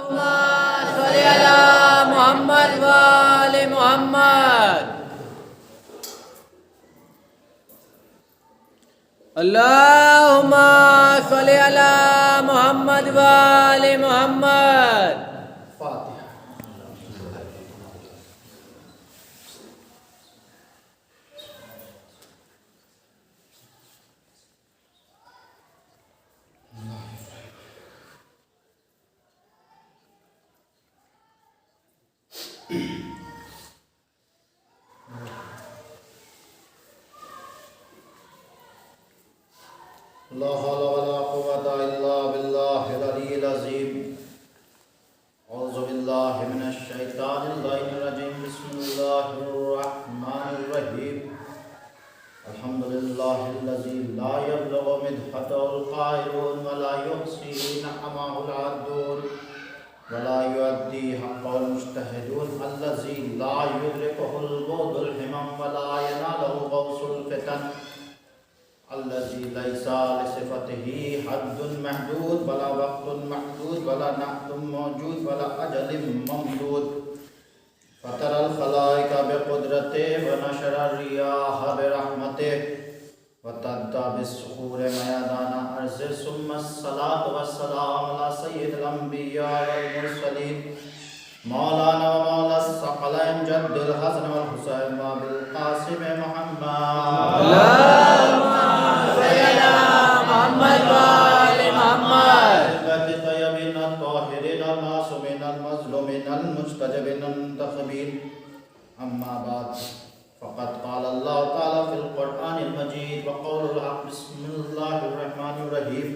सल्ली अला मोहम्मद व आले मोहम्मद। अल्लाहुम्मा सल्ली अला मोहम्मद व आले मोहम्मद। ला हौला वला कुव्वता इल्ला बिल्लाहिल अलिय्यिल अज़ीम। औज़ु बिल्लाहि मिनश शैतानिर रजीम। बिस्मिल्लाहिर रहमानिर रहीम। अल्हम्दुलिल्लाहिल्लज़ी ला यब्लुगु मिदहतहुल क़ाइलून वला युहसी नअमहुल आद्दून वला युअद्दी हक़्क़हुल मुज्तहिदून अल्लज़ी ला युदरिकुहुल बुअदुल हिमम वला यनालुहु ग़ौसुल फ़ितन अल्लज़ी लैसा लिसिफ़तिही हद्दुन महदूद वला वक़्तुन महदूद वला नअतुन मौजूद वला अजलिन ममदूद। फ़तरल ख़लाइक़ बिक़ुदरतिही व नशरर रियाह बिरहमतिही व तद्दा बिस्सुहूर मयादाना अर्ज़िhi सुम्मा अस्सलातु वस्सलामु अला सय्यिदिल अंबिया वल मुरसलीन मौलाना व मौला अस्सक़लैन जद्दिल हसन वल हुसैन व अबिल क़ासिम मुहम्मद अम्मा बाद फ़क़द क़ाल अल्लाहु तआला फ़िल क़ुरआनिल मजीद व क़ौलुल हक़। बिस्मिल्लाहिर रहमानिर रहीम।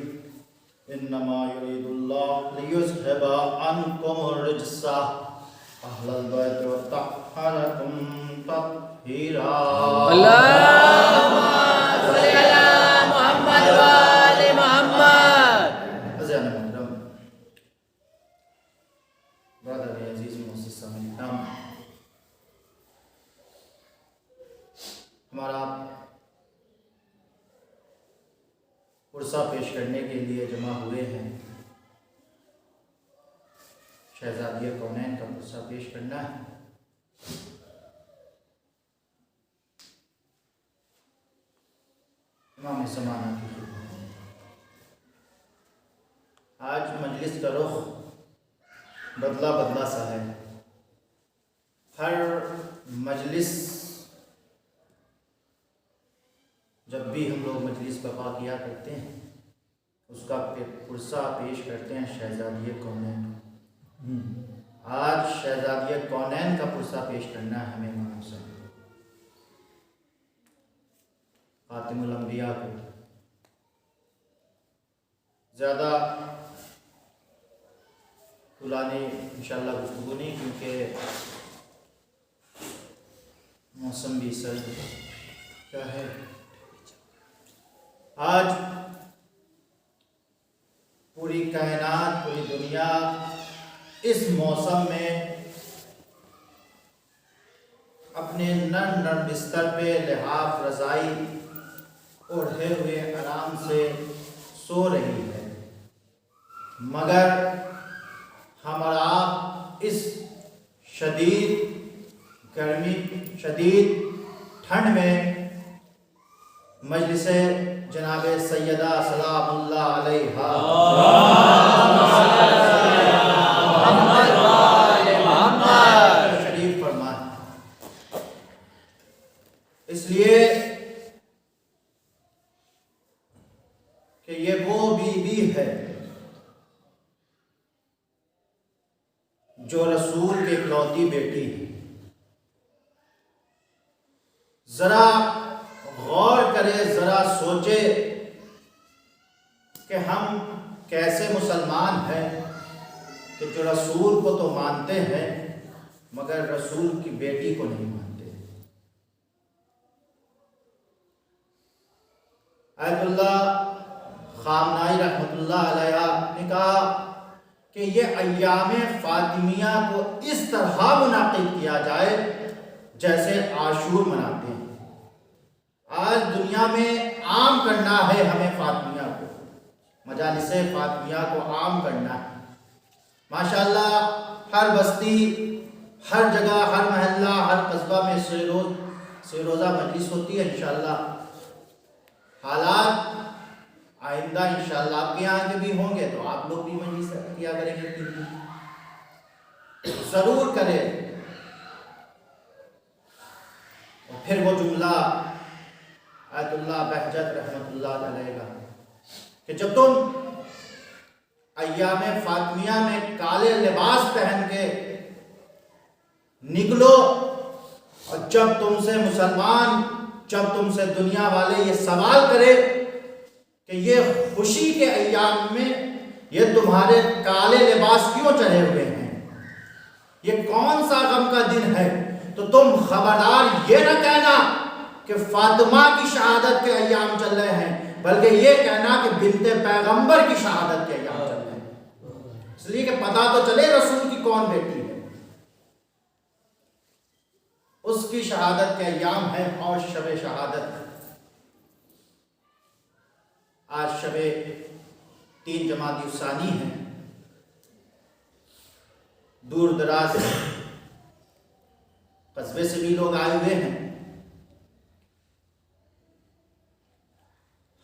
इन्नमा युरीदुल्लाहु लियुज़हिबा अन्कुमुर रिज्सा अहलल बैति व युत्तहिरकुम तत्हीरा। अल्लाहुम्मा सल्ली अला मोहम्मद व आले मोहम्मद। अज़ीज़ मोहतरम ब्रदर अजीज मुअस्सिस सामिन, हमारा पुरसा पेश करने के लिए जमा हुए हैं। शहज़ादिया कौनैन का पुरसा पेश करना है। इमाम ज़माना की खिदमत में आज मजलिस का रुख बदला बदला सा है। हर मजलिस जब भी हम लोग मजलिस बर्पा किया करते हैं उसका पुरसा पेश करते हैं शहज़ादिया कौनैन। आज शहज़ादिया कौनैन का पुरसा पेश करना है हमें इमाम हुसैन ख़ातिमुल अंबिया को। ज़्यादा पुरानी इंशाअल्लाह गुफ्तगू नहीं, क्योंकि मौसम भी सर्द क्या है। आज पूरी कायनात, पूरी दुनिया इस मौसम में अपने नर नर बिस्तर पे लिहाफ रज़ाई ओढ़े हुए आराम से सो रही है, मगर हमारा इस शदीद गर्मी, शदीद ठंड में मजलिस जनाब सैयदा सलामुल्लाह अलैहा शरीफ फरमाए। इसलिए कि ये वो बीवी है जो रसूल की इकलौती बेटी है। जरा गौर करे, जरा सोचे कि हम कैसे मुसलमान हैं कि जो रसूल को तो मानते हैं मगर रसूल की बेटी को नहीं मानते। आयतुल्लाह खामनाई रहमतुल्लाह अलैहा ने कहा कि ये अय्याम फातिमिया को इस तरह मुनाकिद किया जाए जैसे आशूर मनाते हैं। आज दुनिया में आम करना है हमें फातिमिया को, मजालिस फातिमिया को आम करना है। माशाअल्लाह हर बस्ती, हर जगह, हर महल्ला, हर कस्बा में से रोज़ा मजलिस होती है इंशाअल्लाह। हालात आइंदा इंशाअल्लाह आपके यहाँ के भी होंगे तो आप लोग भी मजलिस किया करेंगे, ज़रूर करें। और फिर वो जुमला आयतुल्लाह बहजत रहमतुल्लाह अलैह का कि जब तुम अय्याम फातिमिया में काले लिबास पहन के निकलो और जब तुमसे दुनिया वाले ये सवाल करे कि ये खुशी के अय्याम में ये तुम्हारे काले लिबास क्यों चढ़े हुए हैं, ये कौन सा गम का दिन है, तो तुम खबरदार ये न कहना कि फातिमा की शहादत के अय्याम चल रहे हैं, बल्कि ये कहना कि बिन्ते पैगंबर की शहादत के अय्याम चल रहे हैं। इसलिए कि पता तो चले रसूल की कौन बेटी है, उसकी शहादत के अय्याम है। और शबे शहादत, आज शबे 3 जमादी उसानी है। दूर दराज कस्बे से भी लोग आए हुए हैं।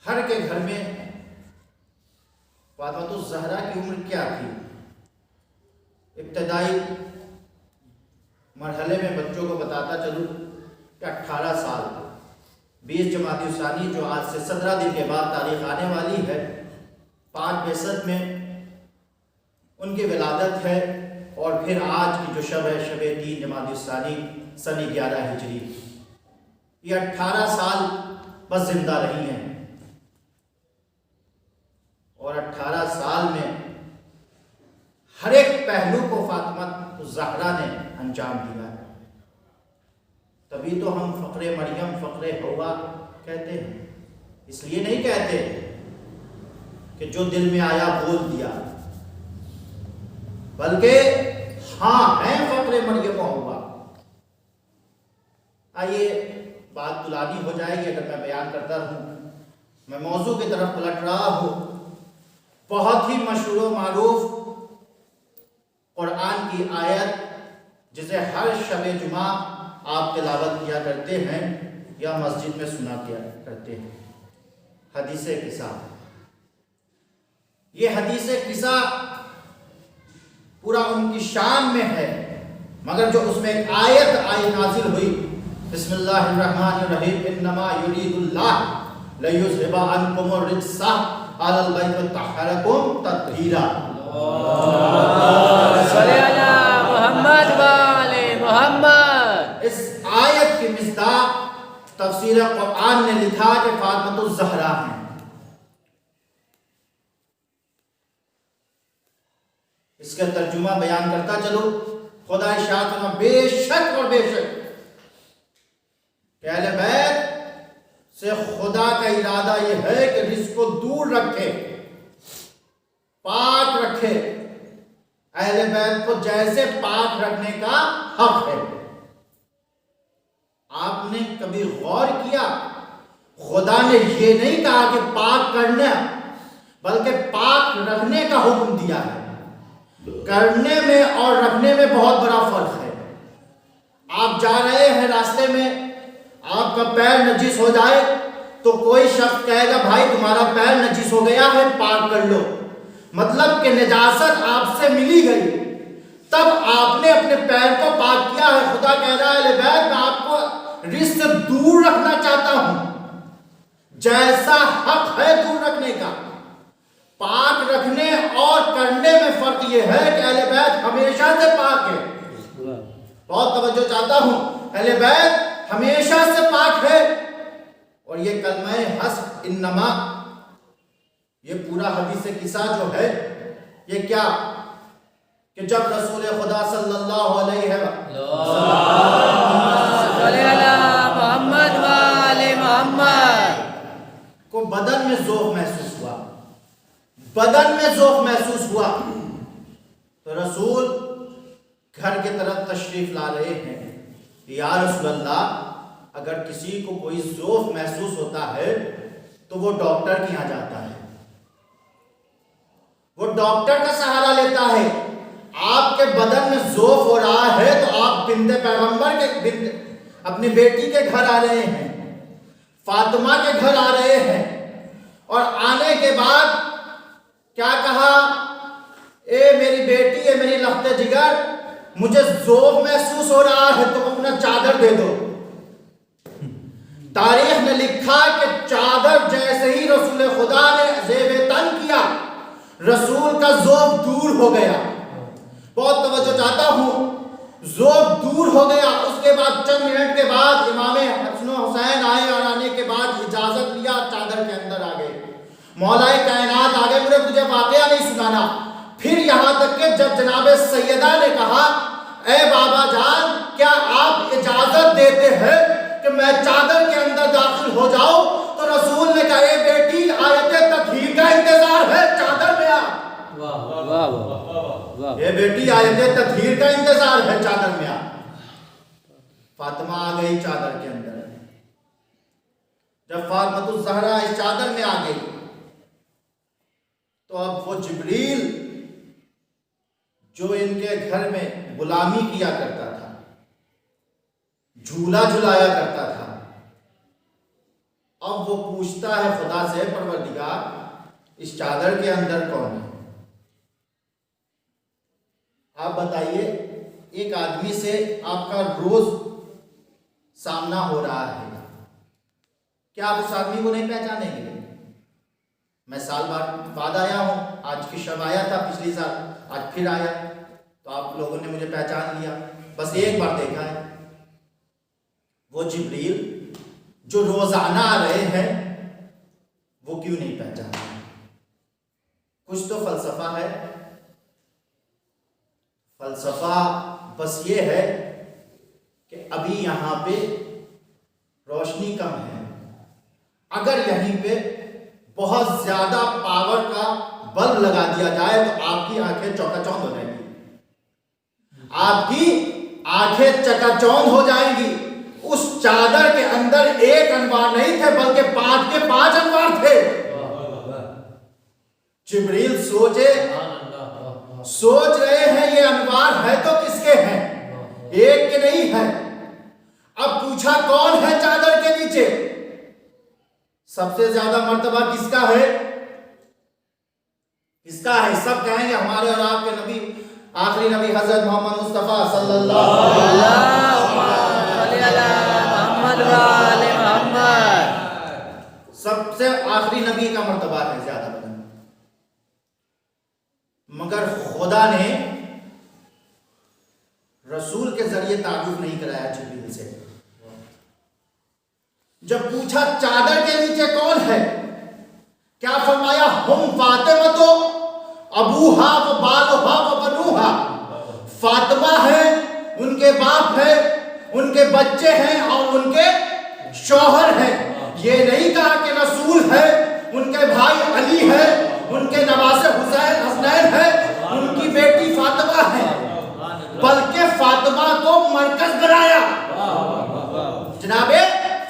हर के घर में फातिमा ज़हरा की उम्र क्या थी? इब्तदाई मरहले में बच्चों को बताता चलूँ कि 18 साल। 20 जमाती उसानी जो आज से 17 दिन के बाद तारीख आने वाली है, 562 में उनकी विलादत है। और फिर आज की जो शब है, शब 3 जमाती उसानी सन 11 हिजरी, ये 18 साल बस जिंदा रही हैं। और 18 साल में हर एक पहलू को फातिमा ज़हरा ने अंजाम दिया है। तभी तो हम फ़क्रे मरियम, फ़क्रे हवा कहते हैं। इसलिए नहीं कहते कि जो दिल में आया बोल दिया, बल्कि हाँ है फ़क्रे मरियम हवा। आइए, बात पुरानी हो जाएगी अगर मैं बयान करता रहूं। मैं मौजू की तरफ पलट रहा हूं। बहुत ही मशहूर व मारूफ कुरान की आयत जिसे हर शब जुमा आप तिलावत किया करते हैं या मस्जिद में सुना किया करते हैं, हदीसे किस्सा। ये हदीसे किस्सा पूरा उनकी शान में है, मगर जो उसमें एक आयत नाजिल हुई, बिस्मिल्लाहिर्रहमानिर्रहीम, इन्नमा युरीदुल्लाह लियुज़हिबा अन्कुमुर रिज्सा अलल बैत व तहरकुम तत्हीरा। मोहम्मद वाले मोहम्मद। इस आयत की मिस्दाक तफसीर कुरान ने लिखा कि फातिमा ज़हरा हैं। इसका तर्जुमा बयान करता चलो। खुदा इरशाद फरमा, बेशक और बेशक अहले बैत से खुदा का इरादा यह है कि रिज़्क़ को दूर रखे, पाक रखे। अहले बैत को जैसे पाक रखने का हक है। आपने कभी गौर किया, खुदा ने ये नहीं कहा कि पाक करना, बल्कि पाक रखने का हुक्म दिया है। करने में और रखने में बहुत बड़ा फर्क है। आप जा रहे हैं रास्ते में, आपका पैर नजीस हो जाए तो कोई शख्स कहेगा भाई तुम्हारा पैर नजीस हो गया है, पाक कर लो। मतलब कि नजासत आपसे मिली गई, तब आपने अपने पैर को पाक किया है। खुदा कह रहा है मैं आपको रिज़्क़ से दूर रखना चाहता हूं, जैसा हक है दूर रखने का। पाक रखने और करने में फर्क यह है कि अहले बैत हमेशा से पाक है। बहुत तवज्जो चाहता हूं, अहले बैत हमेशा से पाक है। और ये कलमा हस्ब इन्नमा, ये पूरा हदीस किस्सा जो है, ये क्या कि जब रसूल खुदा सल्लल्लाहु अलैहि मोहम्मद को बदन में ज़ौक़ महसूस हुआ, तो रसूल घर की तरफ तशरीफ ला रहे हैं। या रसूल अल्लाह, अगर किसी को कोई ज़ौक़ महसूस होता है तो वो डॉक्टर के यहाँ जाता है, वो डॉक्टर का सहारा लेता है। आपके बदन में ज़ोफ हो रहा है तो आप बिन्ते पैगंबर के अपनी बेटी के घर आ रहे हैं, फातिमा के घर आ रहे हैं, और आने के बाद क्या कहा, ए मेरी बेटी है, मेरी लख्ते जिगर, मुझे ज़ोफ महसूस हो रहा है, तुम अपना चादर दे दो। तारीख ने लिखा कि चादर जैसे ही रसूल खुदा ने ज़ेब तन किया, रसूल का ज़ोफ दूर हो गया। बहुत तवज्जो चाहता हूं, ज़ोफ दूर हो गया। उसके बाद चंद मिनट के बाद इमाम हसन हुसैन आए और आने के बाद इजाजत लिया, चादर के अंदर आ गए, मौलाए कायनात आ गए, मुझे तुझे वाकया नहीं सुनाना। फिर यहां तक कि जब जनाब सैयदा ने कहा, ए बाबा जान, क्या आप इजाजत देते हैं कि मैं चादर के अंदर दाखिल हो जाऊं? तो रसूल ने कहा, ए बेटी, आयत तत्हीर का इंतजार है, चादर में आ। वाह वाह वाह। ये बेटी, आयत तत्हीर का इंतजार है, चादर में आ। फातिमा आ गई चादर के अंदर। जब फातिमा ज़हरा इस चादर में आ गई तो अब वो जिब्रील जो इनके घर में गुलामी किया करता था, झूला झुलाया करता था, अब वो पूछता है खुदा से, परवरदिगार, इस चादर के अंदर कौन है? आप बताइए, एक आदमी से आपका रोज सामना हो रहा है, क्या आप उस आदमी को नहीं पहचानेंगे? मैं साल बाद आया हूं, आज की शब आया था पिछली साल, आज फिर आया, तो आप लोगों ने मुझे पहचान लिया, बस एक बार देखा है। वो जिब्रील जो रोजाना आ रहे हैं, वो क्यों नहीं पहचाना? कुछ तो फलसफा है। फलसफा बस ये है कि अभी यहां पे रोशनी कम है, अगर यहीं पे बहुत ज्यादा पावर का बल्ब लगा दिया जाए तो आपकी आंखें चौकाचौंध हो जाएंगी, आपकी आंखें चकाचौंध हो जाएंगी। उस चादर के अंदर एक अनवार नहीं थे, बल्कि 5 के 5 अनवार थे। जिब्रील सोच रहे हैं ये अनवार है तो किसके हैं, एक के नहीं है। अब पूछा कौन है चादर के नीचे? सबसे ज्यादा मर्तबा किसका है? किसका है? सब कहेंगे हमारे और आपके नबी, आखिरी नबी हजरत मोहम्मद मुस्तफा सल्लल्लाहु अलैहि वसल्लम, सबसे आखिरी नबी का मर्तबा है ज्यादा बदन। मगर खुदा ने रसूल के जरिए तारुफ नहीं कराया जिब्रील से। जब पूछा चादर के नीचे कौन है, क्या फरमाया, हम फातिमा तो अबूहा व बालुहा व बनुहा, फातिमा है, उनके बाप है, उनके बच्चे हैं और उनके शौहर हैं। ये नहीं कहा कि रसूल है, उनके भाई अली है, उनके नवासे हुसैन हसनैन है, उनकी बेटी फातिमा है, बल्कि फातिमा को मरकज बनाया। जनाबे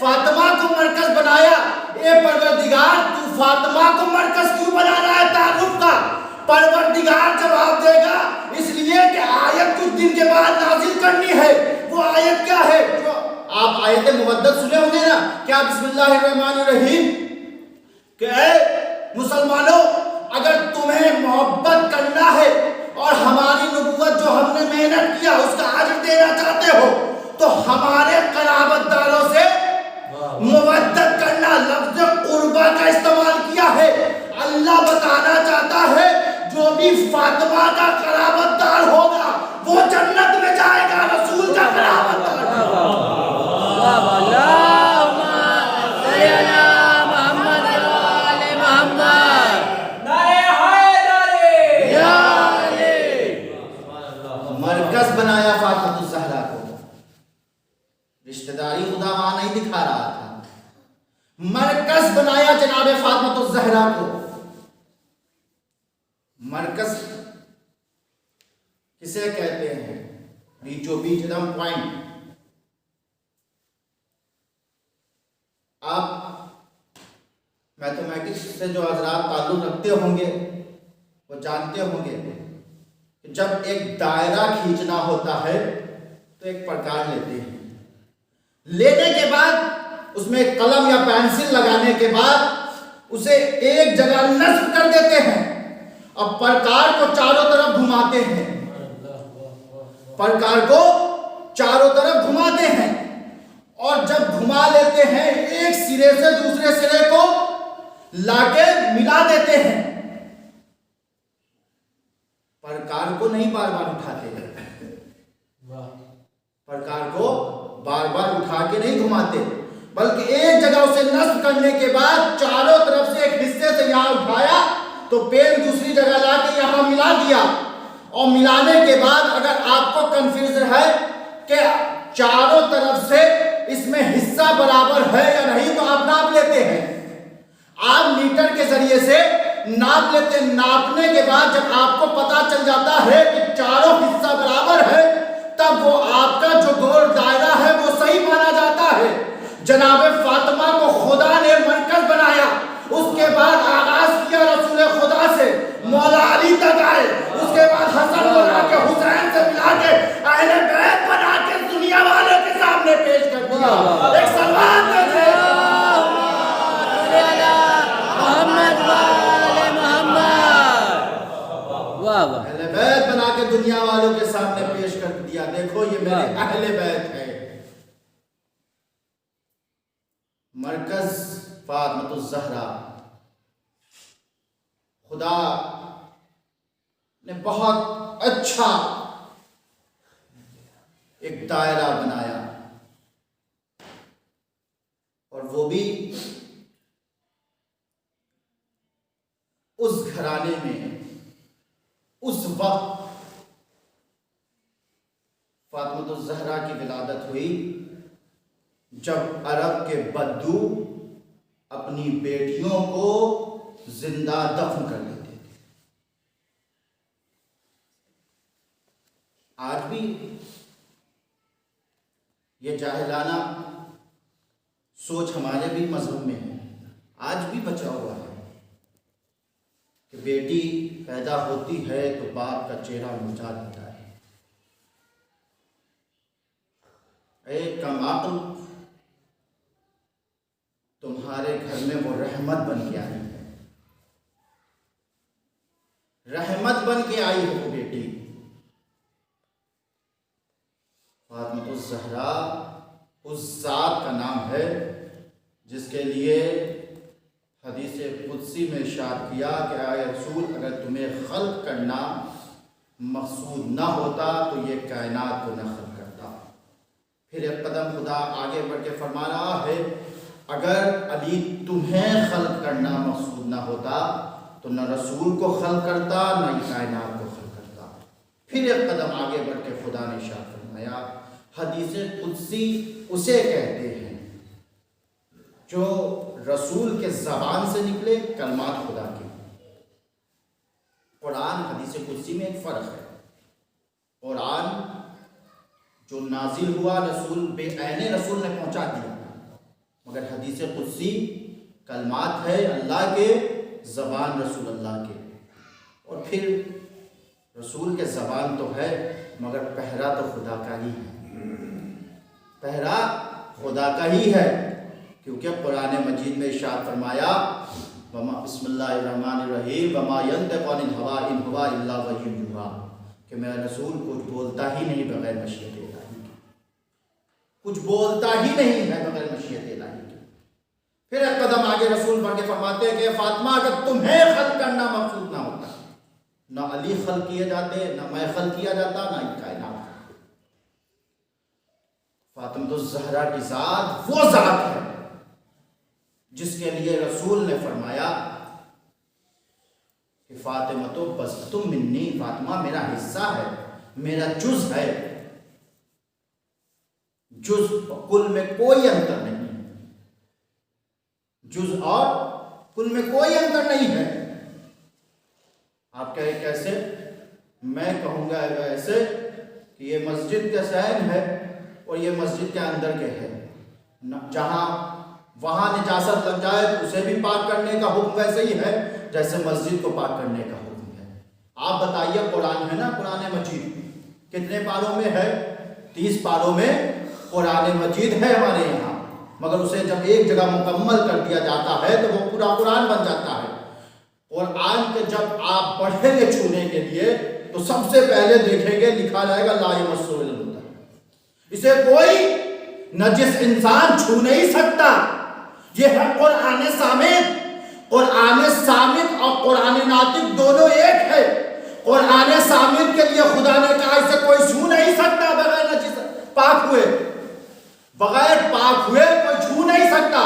फातिमा को मरकज बनाया। ए परवरदिगार, तू फातिमा को मरकज क्यों बना रहा है तारुफ का? परवरदिगार जवाब देगा, इसलिए कि आयत कुछ दिन के बाद नाजिल करनी है। वो आयत क्या है? जो आप आयत मुक़द्दस सुने होंगे ना, क्या बिस्मिल्लाहिर्रहमानिर्रहीम, कि ऐ मुसलमानों, अगर तुम्हें मोहब्बत करना है और हमारी नबूवत जो हमने मेहनत किया उसका अजर देना चाहते हो, तो हमारे कराबतदारों से मुवद्दत करना। लफ्ज़ कुर्बा का इस्तेमाल किया है। अल्लाह बताना चाहता है, जो भी फातिमा का कराबतदार होगा वो जन्नत में जाएगा, रसूल का कराबतदार। मरकज बनाया फातिमा ज़हरा को। रिश्तेदारी खुदा वहां नहीं दिखा रहा था, मरकज बनाया जनाब फातिमा ज़हरा को। मरकज किसे कहते हैं? बीचों बीच एकदम पॉइंट। आप मैथमेटिक्स से जो हजरात ताल्लुक रखते होंगे वो जानते होंगे कि जब एक दायरा खींचना होता है तो एक प्रकार लेते हैं, लेने के बाद उसमें कलम या पेंसिल लगाने के बाद उसे एक जगह नस्ब कर देते हैं। अब प्रकार को चारों तरफ घुमाते हैं, प्रकार को चारों तरफ घुमाते हैं, और जब घुमा लेते हैं एक सिरे से दूसरे सिरे को लाके मिला देते हैं। प्रकार को नहीं बार बार उठाते हैं, प्रकार को बार बार उठा के नहीं घुमाते, बल्कि एक जगह उसे नस्ब करने के बाद चारों तरफ से एक हिस्से से यहां उठाया तो पेन दूसरी जगह लाके यहां मिला दिया, और मिलाने के बाद अगर आपको कंफ्यूजन है कि चारों तरफ से इसमें हिस्सा बराबर है या नहीं तो आप नाप लेते हैं। आप मीटर के जरिए से नाप लेते हैं। नापने के बाद जब आपको पता चल जाता है कि चारों हिस्सा बराबर है, तब वो आपका जो गोल दायरा है वो सही माना जाता है। जनाब फातिमा को खुदा ने मरकज बनाया, उसके बाद आगाज किया रसूल खुदा से मौला अली तक आए, उसके बाद हसन मौला के हुसैन से मिला के अहले बैत बना के दुनिया वालों के सामने पेश कर दिया। एक सलवात दे मोहम्मद वाले मोहम्मद। वाह वाह, अहले बैत बना के दुनिया वालों के सामने पेश कर दिया। देखो ये मेरे अहले बैत है। मरकज फातिमा ज़हरा, खुदा ने बहुत अच्छा एक दायरा बनाया, और वो भी उस घराने में उस वक्त फातिमा ज़हरा की विलादत हुई जब अरब के बद्दू अपनी बेटियों को जिंदा दफन कर देते थे। आज भी ये जाहिलाना सोच हमारे भी मजहब में है, आज भी बचा हुआ है कि बेटी पैदा होती है तो बाप का चेहरा मुरझा जाता है। एक कमाल तुम्हारे घर में वो रहमत बन के आई है, रहमत बन के आई है वो बेटी। फातिमा ज़हरा उस जात का नाम है जिसके लिए हदीस कुदसी में इरशाद किया कि आए रसूल, अगर तुम्हें खल्क करना मकसूद ना होता तो ये कायनात को न खल्क करता। फिर एक कदम खुदा आगे बढ़ के फरमा रहा है, अगर अली तुम्हें खल्क करना मकसूद ना होता तो न रसूल को खल्क करता न कायनात को खल्क करता। फिर एक कदम आगे बढ़ के खुदा ने इरशाद फरमाया, हदीस कुदसी उसे कहते हैं जो रसूल के ज़बान से निकले कलमात खुदा के। कुरान हदीस कुदसी में एक फ़र्क है। कुरान जो नाजिल हुआ रसूल बेऐने रसूल ने पहुंचा दिया, मगर हदीस कुदसी कलमात है अल्लाह के, ज़बान रसूल अल्लाह के। और फिर रसूल के ज़बान तो है मगर पहरा तो खुदा का ही है, पहरा खुदा का ही है, क्योंकि कुरान मजीद में इरशाद फरमाया बिस्मिल्लाहिर्रहमानिर्रहीम वमा यंतिक़ु अनिल हवा इन हुवा इल्ला वह्युन युहा, कि मेरा रसूल कुछ बोलता ही नहीं बगैर मशीयत इलाही के, कुछ बोलता ही नहीं है बगैर मशीयत इलाही के। फिर एक कदम आगे रसूल बढ़ के फरमाते हैं कि फातिमा, अगर तुम्हें खल्क करना मकसूद ना होता, ना अली खल्क किए जाते, ना मैं खल्क किया जाता, ना कायनात। फातिमा ज़हरा की ज़ात वो ज़ात है जिसके लिए रसूल ने फरमाया कि फातिमा तो बस तुम मिन्नी, फातिमा मेरा हिस्सा है, मेरा जुज़ है। जुज़ कुल में कोई अंतर नहीं, जुज़ और कुल में कोई अंतर नहीं है। आप कहे कैसे? मैं कहूंगा ऐसे कि ये मस्जिद का सहन है और ये मस्जिद के अंदर के है, जहां वहां निजासत लग जाए तो उसे भी पाक करने का हुक्म वैसे ही है जैसे मस्जिद को पाक करने का हुक्म है। आप बताइए, कुरान है ना, कुरान मजीद कितने पारों में है? 30 पारों में कुरान मजीद है हमारे यहाँ, मगर उसे जब एक जगह मुकम्मल कर दिया जाता है तो वो पूरा कुरान बन जाता है। कुरान के जब आप पढ़ेंगे छूने के लिए तो सबसे पहले देखेंगे लिखा रहेगा ला यमस्सुहु इल्ला मुत्तहहिरून, इसे कोई नजिस इंसान छू नहीं सकता। ये है कुरान सामित। कुरान सामित और कुरान नातिक दोनों एक है। कुरान सामित के लिए खुदा ने कहा इसे कोई छू नहीं सकता बगैर नजिस पाक हुए, बगैर पाक हुए कोई छू नहीं सकता।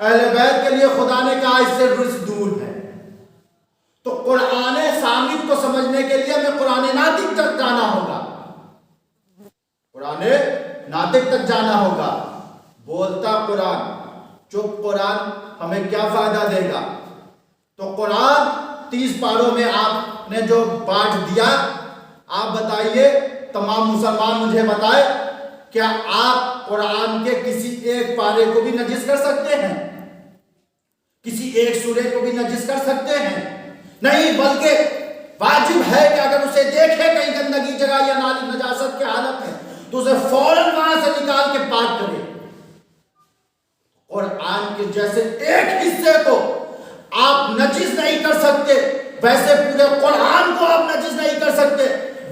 अहले बैत के लिए खुदा ने कहा इससे रिज़्क़ दूर है। तो कुरान सामित को समझने के लिए हमें कुरान नातिक तक जाना होगा, कुरान नातिक तक जाना होगा। बोलता कुरान चुप कुरान हमें क्या फायदा देगा? तो कुरान 30 पारों में आपने जो बांट दिया, आप बताइए, तमाम मुसलमान मुझे बताए, क्या आप कुरान के किसी एक पारे को भी नजिस कर सकते हैं? किसी एक सूरे को भी नजिस कर सकते हैं? नहीं, बल्कि वाजिब है कि अगर उसे देखे कहीं गंदगी जगह या नाली नजासत के हालत में तो उसे फौरन वहां से निकाल के पाक करे। कुरान के जैसे एक हिस्से को आप नजिस नहीं कर सकते, वैसे पूरे कुरान को आप नजिस नहीं कर सकते।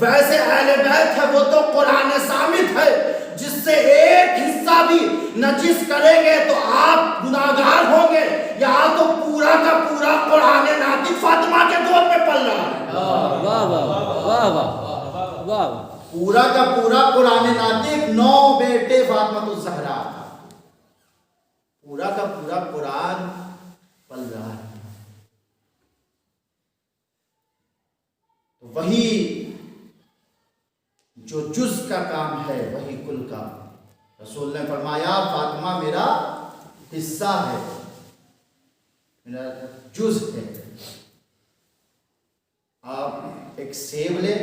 वैसे अहले बैत है वो तो कुरान सामित है, जिससे एक हिस्सा भी नजिस करेंगे तो आप गुनाहगार होंगे, या तो पूरा का पूरा कुरान नातिक फातिमा के गोद में पल रहा है। वाह वाह वाह वाह वाह। पूरा का पूरा कुरान नातिक 9 बेटे फातिमा ज़हरा, पूरा का पूरा कुरान पल रहा है। तो वही जो जुज का काम है वही कुल का। रसूल ने फरमाया फातिमा मेरा हिस्सा है, मेरा जुज है। आप एक सेब ले,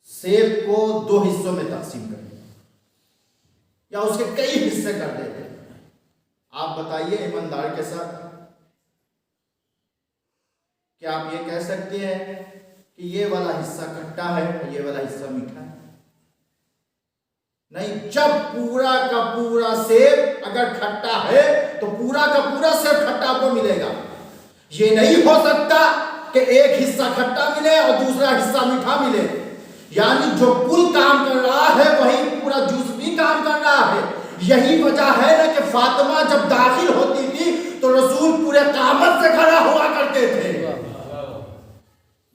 सेब को 2 हिस्सों में तकसीम करें या उसके कई हिस्से कर देते हैं। आप बताइए ईमानदार के साथ, क्या आप ये कह सकते हैं कि ये वाला हिस्सा खट्टा है और ये वाला हिस्सा मीठा है? नहीं, जब पूरा का पूरा सेब अगर खट्टा है तो पूरा का पूरा सेब खट्टा आपको मिलेगा। ये नहीं हो सकता कि एक हिस्सा खट्टा मिले और दूसरा हिस्सा मीठा मिले। यानी जो कुल काम कर रहा है वही पूरा जूस भी काम कर रहा है। यही वजह है ना कि फातिमा जब दाखिल होती थी तो रसूल पूरे कामत से खड़ा हुआ करते थे।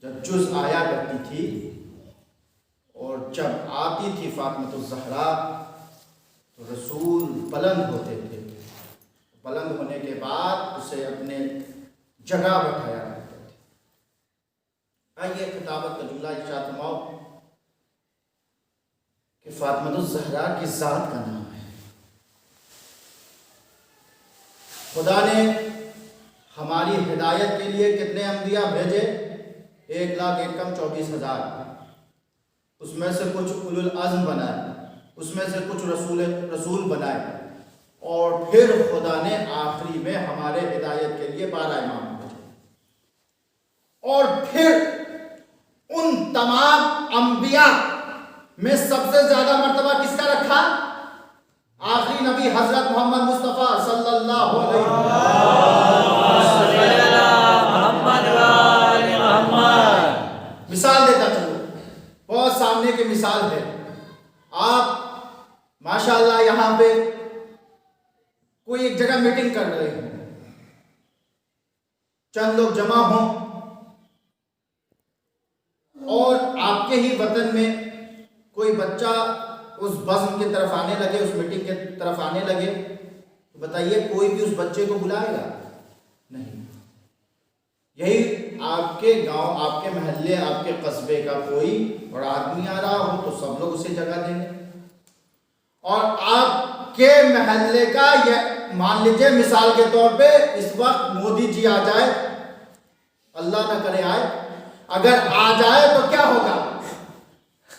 जब जुज आया करती थी और जब आती थी फातिमा ज़हरा तो रसूल बुलंद होते थे। बुलंद होने के बाद उसे अपने जगह बैठाया करते थे। आइए खिताबत का जुमला इरशाद फरमाओ कि फातिमा ज़हरा की ज़ात का नाम है। खुदा ने हमारी हिदायत के लिए कितने अंबिया भेजे? 1,01,24,000। उसमें से कुछ उलुल अज़्म बनाए, उसमें से कुछ रसूल बनाए, और फिर खुदा ने आखिरी में हमारे हिदायत के लिए 12 इमाम भेजे। और फिर उन तमाम अंबिया में सबसे ज्यादा मर्तबा किसका रखा? आखिरी नबी हजरत मोहम्मद मुस्तफ़ा सल्लल्लाहु अलैहि वसल्लम। मिसाल देता चलो, बहुत सामने की मिसाल है। आप माशाअल्लाह यहाँ पे कोई एक जगह मीटिंग कर रहे हो, चंद लोग जमा हों और आपके ही वतन में कोई बच्चा उस बज़्म की तरफ आने लगे, उस मीटिंग की तरफ आने लगे, तो बताइए कोई भी उस बच्चे को बुलाएगा? नहीं। यही आपके गांव, आपके महल्ले, आपके कस्बे का कोई और आदमी आ रहा हो तो सब लोग उसे जगह देंगे। और आपके महल्ले का यह मान लीजिए मिसाल के तौर पे इस वक्त मोदी जी आ जाए, अल्लाह ना करे आए, अगर आ जाए तो क्या होगा?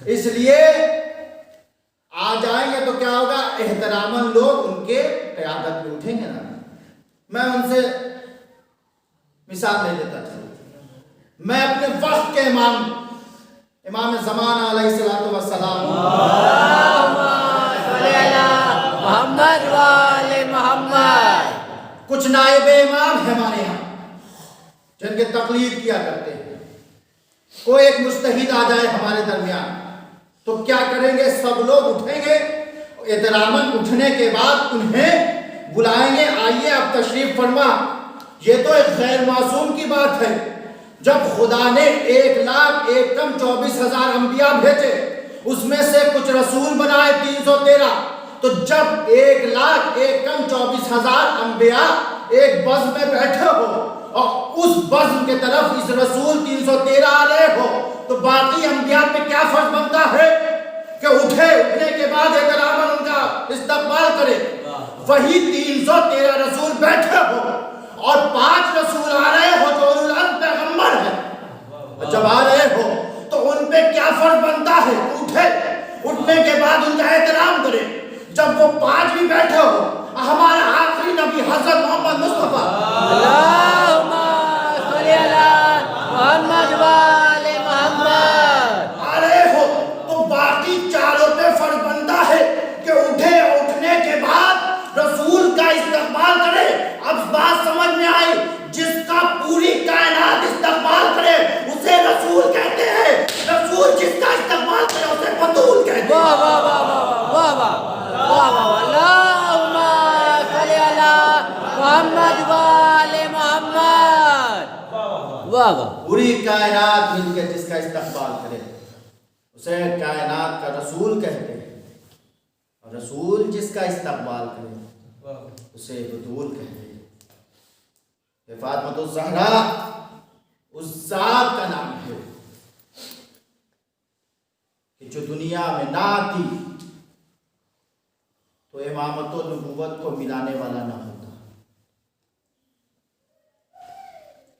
इसलिए आ जाएंगे तो क्या होगा? एहतरामन लोग उनके क़यादत में उठेंगे ना। मैं उनसे मिसाल ले लेता था। मैं अपने वक्त के इमाम ज़माना अलैहिस्सलातु वस्सलाम मोहम्मद वाले मोहम्मद। कुछ नाइबे इमाम है हमारे यहाँ जिनके तकलीद किया करते हैं। कोई एक मुस्तहिद आ जाए हमारे दरमियान तो क्या करेंगे, सब लोग उठेंगे, एहतरामन उठने के बाद उन्हें बुलाएंगे, आइए आप तशरीफ फरमा। ये तो एक गैर मासूम की बात है। जब खुदा ने 1,01,24,000 अंबिया भेजे, उसमें से कुछ रसूल बनाए 313, तो जब 1,01,24,000 अंबिया एक बज़्म में बैठे हो और उस बज़्म के तरफ इस रसूल 313 आ रहे हो, तो बाकी अंबिया पे क्या फर्ज बनता है कि उठने के बाद एहतरामन उनका इस्तकबाल करे। वही 313 रसूल बैठे हो और 5 रसूल आ रहे हो जो उलुल अज़्म पैगंबर है। जब आ रहे हो तो उन पे क्या फर्ज बनता है, उठने के बाद उनका एहतराम करे। जब वो 5 भी बैठे हो, हमारा आखिरी नबी हज़रत मोहम्मद मुस्तफ़ा मोहम्मद वाले मोहम्मद आ रहे हो, तो बाकी चारों पे फर्ज बनता है कि उठने के बाद रसूल का इस्तकबाल करे। अब बात समझ में आई, जिसका पूरी कायनात इस्तकबाल करे उसे रसूल कहते हैं, रसूल जिसका इस्तकबाल करे उसे बतूल कहते हैं। वाह वाह वाह वाह वाह वाह वाह अल्लाहुम्मा सल्ली अला मोहम्मद वाले मोहम्मद। वाह वाह। पूरी कायनात मिलकर जिसका इस्तकबाल करे उसे कायनात का रसूल कहते हैं, और रसूल जिसका इस्तकबाल करे उसे बतूल कहते हैं। फातिमा ज़हरा उस ज़ात का नाम है कि जो दुनिया में ना आती तो इमामत और नबूवत को मिलाने वाला ना होता।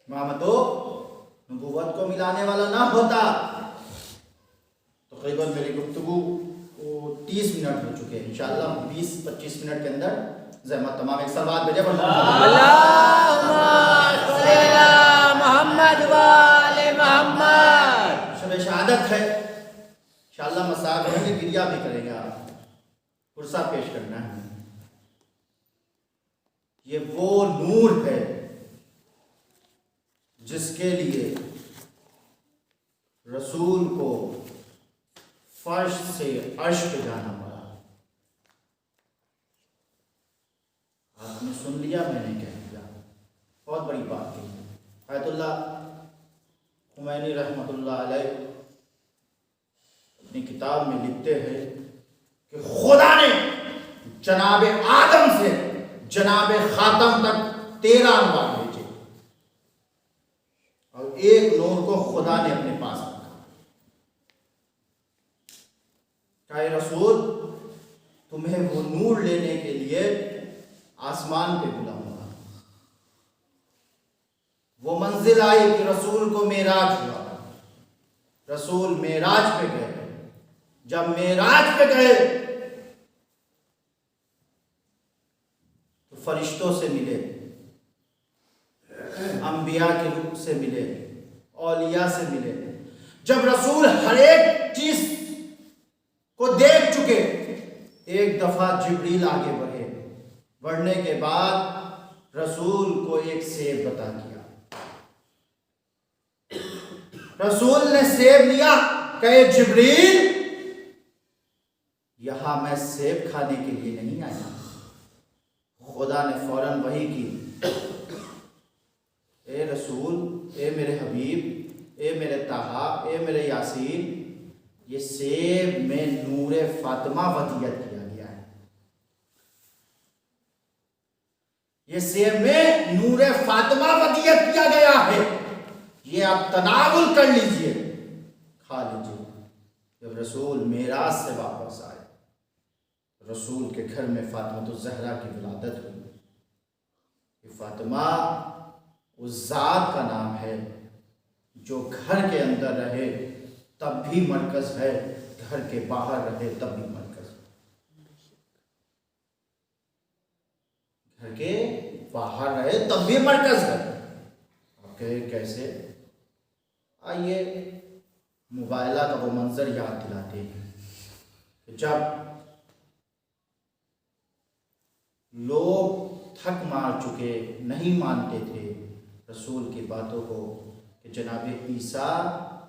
इमामत और नबूवत को मिलाने वाला ना होता। तो तकरीबन मेरी गुफ्तगू को 30 मिनट हो चुके हैं। इंशाअल्लाह 20-25 मिनट के अंदर ज़हमत तमाम एक सलवात भेजे अल्लाहुम्मा सल्ली अला मोहम्मद वाले मोहम्मद। शब शहादत है, इंशाअल्लाह मसाक करेंगे, गिरिया भी करेंगे, आप पुरसा पेश करना है। ये वो नूर है जिसके लिए रसूल को फर्श से अर्श पे जाना पड़ा। आपने सुन लिया, मैंने कह दिया, बहुत बड़ी बात की। आयतुल्लाह खुमैनी रहमतुल्लाह अलैह अपनी किताब में लिखते हैं कि खुदा ने जनाब आदम से जनाब खातम तक 13 अनवार भेजे और एक नूर को खुदा ने अपने पास रखा। क्या रसूल, तुम्हें वो नूर लेने के लिए आसमान पे बुलाऊंगा। वो मंजिल आई कि रसूल को मेराज हुआ। रसूल मेराज पे गए। जब मेराज पे गए तो फरिश्तों से मिले, अंबिया के रूप से मिले, औलिया से मिले। जब रसूल हर एक चीज को देख चुके, एक दफा जिब्रील आगे बढ़े। बढ़ने के बाद रसूल को एक सेब बता दिया। रसूल ने सेब लिया, कहे जिब्रील यहां मैं सेब खाने के लिए नहीं आया। खुदा ने फौरन वही की, ए रसूल, ए मेरे हबीब, ए मेरे ताहा, ए मेरे यासीन, ये सेब में नूरे फातिमा वदियत किया गया है। ये सेब में नूरे फातिमा वदियत किया गया है। ये आप तनावुल कर लीजिए, खा लीजिए। जब रसूल मेराज से वापस आए, रसूल के घर में फातिमा ज़हरा की विलादत हुई। ये फातिमा उस ज़ात का नाम है जो घर के अंदर रहे तब भी मरकज़ है, घर के बाहर रहे तब भी मरकज़ है। घर के बाहर रहे तब भी मरकज़ है। आप कहे कैसे? आइए मुबाइला का वो मंजर याद दिलाते हैं कि जब लोग थक मार चुके, नहीं मानते थे रसूल की बातों को कि जनाब ईसा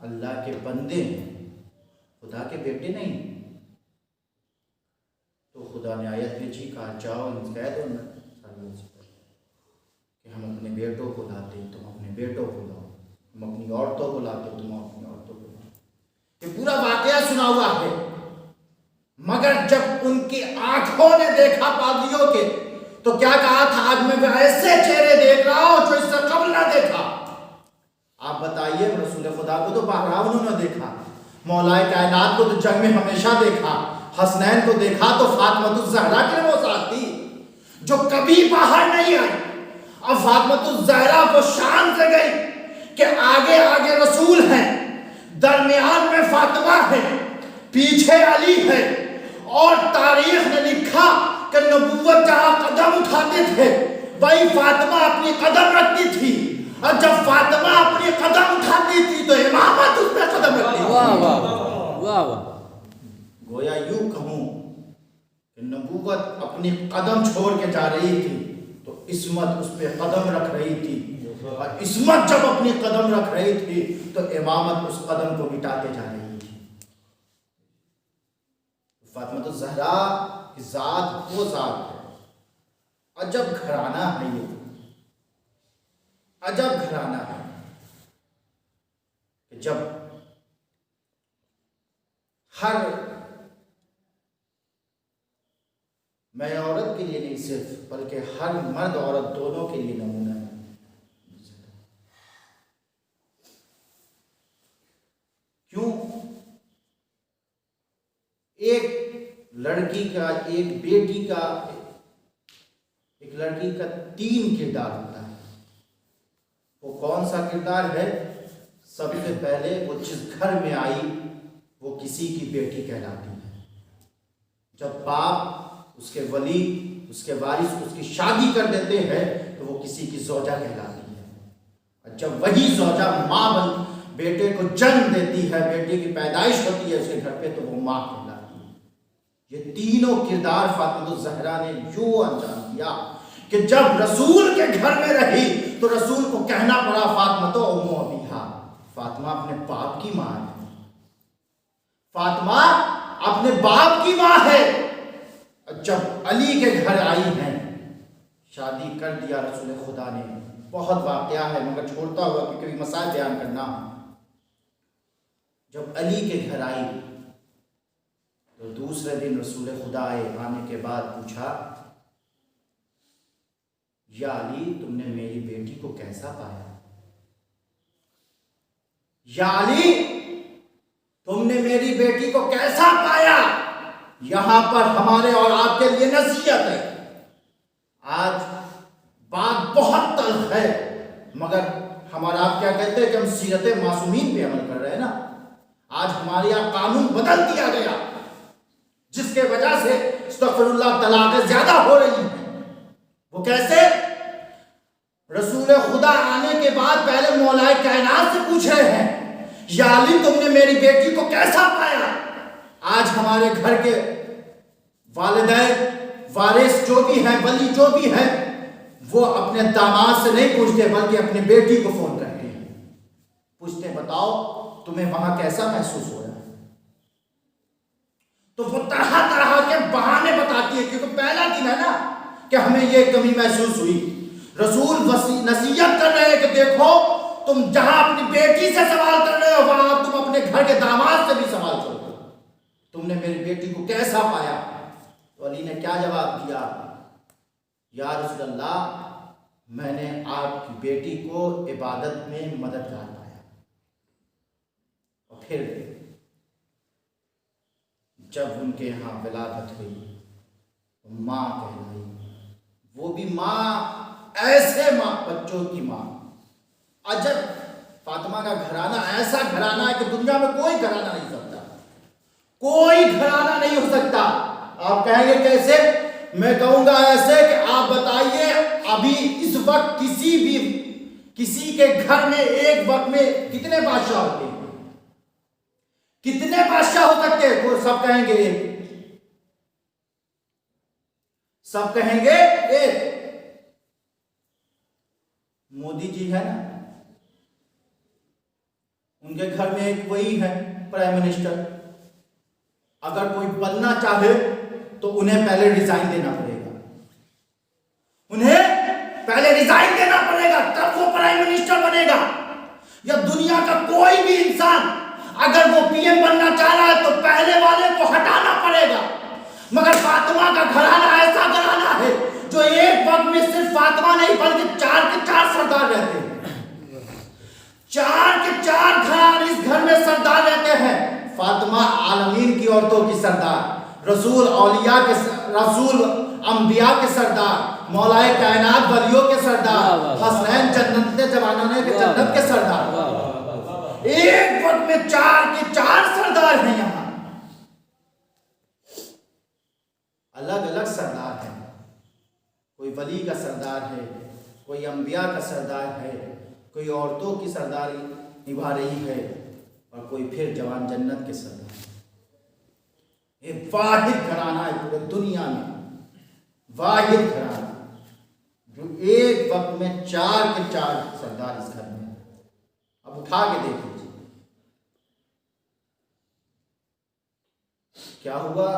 अल्लाह के बंदे हैं, खुदा के बेटे नहीं, तो खुदा ने आयत भेजी, कहा जाओ कह दो कि हम अपने बेटों को लाते, तुम अपने बेटों को लाओ, हम अपनी औरतों को लाते, तुम अपनी औरतों को लाओ। ये पूरा वाकया सुना हुआ है। मगर जब उनकी आंखों ने देखा पादरियों के, तो क्या कहा था, आज मैं ऐसे चेहरे देख रहा हूं जो इससे कबल ना देखा। आप बताइए, रसूल खुदा को तो बारहा उन्होंने देखा, मौलाए कायनात को तो जंग में हमेशा देखा, हसनैन को देखा तो फातिमा ज़हरा की वो साथ थी जो कभी बाहर नहीं आई। अब फातिमा ज़हरा वो शान से गई कि आगे आगे रसूल हैं, दरमियान में फातिमा है, पीछे अली है, और तारीख ने लिखा कि नबूवत जहां कदम उठाते थे वही फातिमा अपनी कदम रखती थी, और जब फातिमा अपनी कदम उठाती थी तो इमामत उस पर कदम रखती थी। वाह वाह वाह वाह। गोया यूं कहूं कि नबूवत अपनी कदम छोड़ के जा रही थी तो इस्मत उस पर कदम रख रही थी, और इस्मत जब अपनी कदम रख रही थी तो इमामत उस कदम को मिटाते जा रही थी। फातिमा ज़हरा की जात वो जात है, अजब घराना है ये, अजब घराना है कि जब हर, मैं औरत के लिए नहीं सिर्फ बल्कि हर मर्द औरत दोनों के लिए नमूना है। क्यों? एक लड़की का, एक बेटी का, एक लड़की का 3 किरदार होता है। वो कौन सा किरदार है? सबसे पहले वो जिस घर में आई वो किसी की बेटी कहलाती है। जब बाप, उसके वली, उसके वारिस उसकी शादी कर देते हैं तो वो किसी की ज़ौजा कहलाती है, और जब वही ज़ौजा माँ बन बेटे को जन्म देती है, बेटे की पैदाइश होती है उसके घर पे, तो वो माँ कहलाती है। ये तीनों किरदार फातिमा ज़हरा ने यूं अंजाम दिया कि जब रसूल के घर में रही तो रसूल को कहना पड़ा फातिमा तो उम्मु अबीहा, फातिमा अपने बाप की माँ है, फातिमा अपने बाप की माँ है। जब अली के घर आई हैं, शादी कर दिया रसूल खुदा ने, बहुत वाकया है मगर छोड़ता हुआ क्योंकि मसाइल बयान करना। जब अली के घर आई तो दूसरे दिन रसूल खुदा आए, आने के बाद पूछा, या अली तुमने मेरी बेटी को कैसा पाया? या अली तुमने मेरी बेटी को कैसा पाया? यहां पर हमारे और आपके लिए नसीहत है। आज बात बहुत तल्ख है मगर हमारा आप क्या कहते हैं कि हम सीरत मासूमीन पे अमल कर रहे हैं ना। आज हमारे यहाँ कानून बदल दिया गया जिसके वजह से अस्तगफिरुल्लाह तलाक़ें ज्यादा हो रही हैं। वो कैसे? रसूल खुदा आने के बाद पहले मौलाए कायनात से पूछ रहे हैं, या अली तुमने मेरी बेटी को कैसा पाया? आज हमारे घर के वालिदैन, वारिस जो भी हैं, वली जो भी हैं, वो अपने दामाद से नहीं पूछते बल्कि अपनी बेटी को फोन करते हैं, पूछते बताओ तुम्हें वहां कैसा महसूस हो रहा है? तो वो तरह तरह के बहाने बताती है क्योंकि पहला दिन है ना कि हमें ये कमी महसूस हुई। रसूल नसीहत कर रहे हैं कि देखो तुम जहां अपनी बेटी से सवाल कर रहे हो वहां तुम अपने घर के दामाद से भी सवाल करो, तुमने मेरी बेटी को कैसा पाया? तो अली ने क्या जवाब दिया? या रसूल अल्लाह मैंने आपकी बेटी को इबादत में मददगार पाया। और फिर जब उनके यहाँ विलादत हुई तो माँ कहलाई, वो भी माँ, ऐसे माँ, बच्चों की माँ। अजब, फातिमा का घराना ऐसा घराना है कि दुनिया में कोई घराना नहीं सकता, कोई घराना नहीं हो सकता। आप कहेंगे कैसे? मैं कहूंगा ऐसे कि आप बताइए अभी इस वक्त किसी भी किसी के घर में एक वक्त में कितने बादशाह होते हैं? कितने बादशाह हो सकते हैं? वो सब कहेंगे एक, सब कहेंगे एक। मोदी जी है ना, उनके घर में एक वही है प्राइम मिनिस्टर। अगर कोई बनना चाहे तो उन्हें पहले रिजाइन देना पड़ेगा, उन्हें पहले रिजाइन देना पड़ेगा, तब वो प्राइम मिनिस्टर बनेगा। या दुनिया का कोई भी इंसान अगर वो पीएम बनना चाह रहा है तो पहले वाले को हटाना पड़ेगा। मगर फातिमा का घराना ऐसा घराना है जो एक वक्त में सिर्फ फातिमा नहीं बल्कि 4 के 4 सरदार रहते हैं। 4 के 4 घराने इस घर में सरदार रहते हैं। फातिमा आलमीन की औरतों की सरदार, रसूल औलिया के, रसूल अंबिया के सरदार, मौलाए कायनात वलियों के सरदार, हसनैन जन्नत जवानों के जन्नत के सरदार। एक वक्त में 4 के 4 सरदार हैं। यहां अलग अलग सरदार हैं। कोई वली का सरदार है, कोई अंबिया का सरदार है, कोई औरतों की सरदारी निभा रही है और कोई फिर जवान जन्नत के सरदार। ये वाहिद घराना है पूरे दुनिया में, वाहिद घराना जो एक वक्त में 4 के 4 सरदार इस घर में। अब उठा के देख लीजिए क्या हुआ।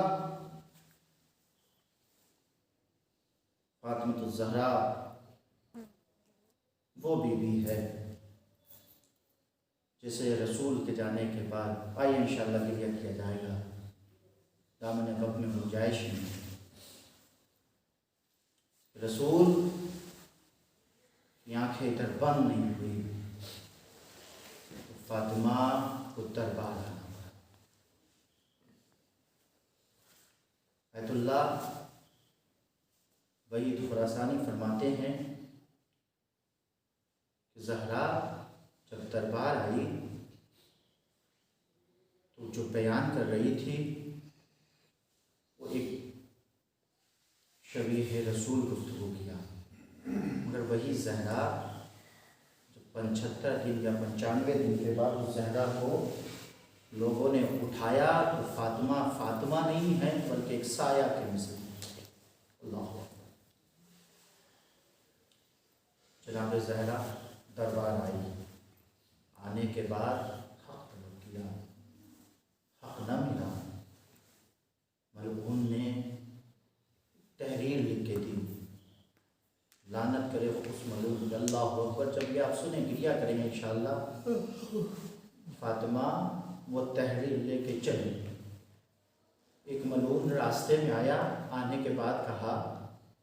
फातिमा ज़हरा वो बीवी है जिसे रसूल के जाने के बाद, आइए इंशाअल्लाह क्लियर किया जाएगा, दामन वक्त में गुंजाइश नहीं। रसूल की आंखें इधर बंद नहीं हुई तो फातिमा को दरबार आना पड़ा। आयतुल्लाह वहीद खुरासानी फरमाते हैं कि ज़हरा जब दरबार आई तो जो बयान कर रही थी वो एक शबीह रसूल गुफ्तगू किया। मगर वही ज़हरा जब 75 दिन या 95 दिन के बाद उस ज़हरा को लोगों ने उठाया तो फातिमा फातिमा नहीं है बल्कि एक साया के मिसल। अल्लाह जनाब ज़हरा दरबार आई, आने के बाद हक तलब किया, हक न मिला। मलऊन ने तहरीर लिख के दी, लानत करे उस मलून। अल्लाह अकबर। जब भी आप सुने क्रिया करेंगे इंशाअल्लाह। फातिमा वो तहरीर लेके चली। एक मलून रास्ते में आया, आने के बाद कहा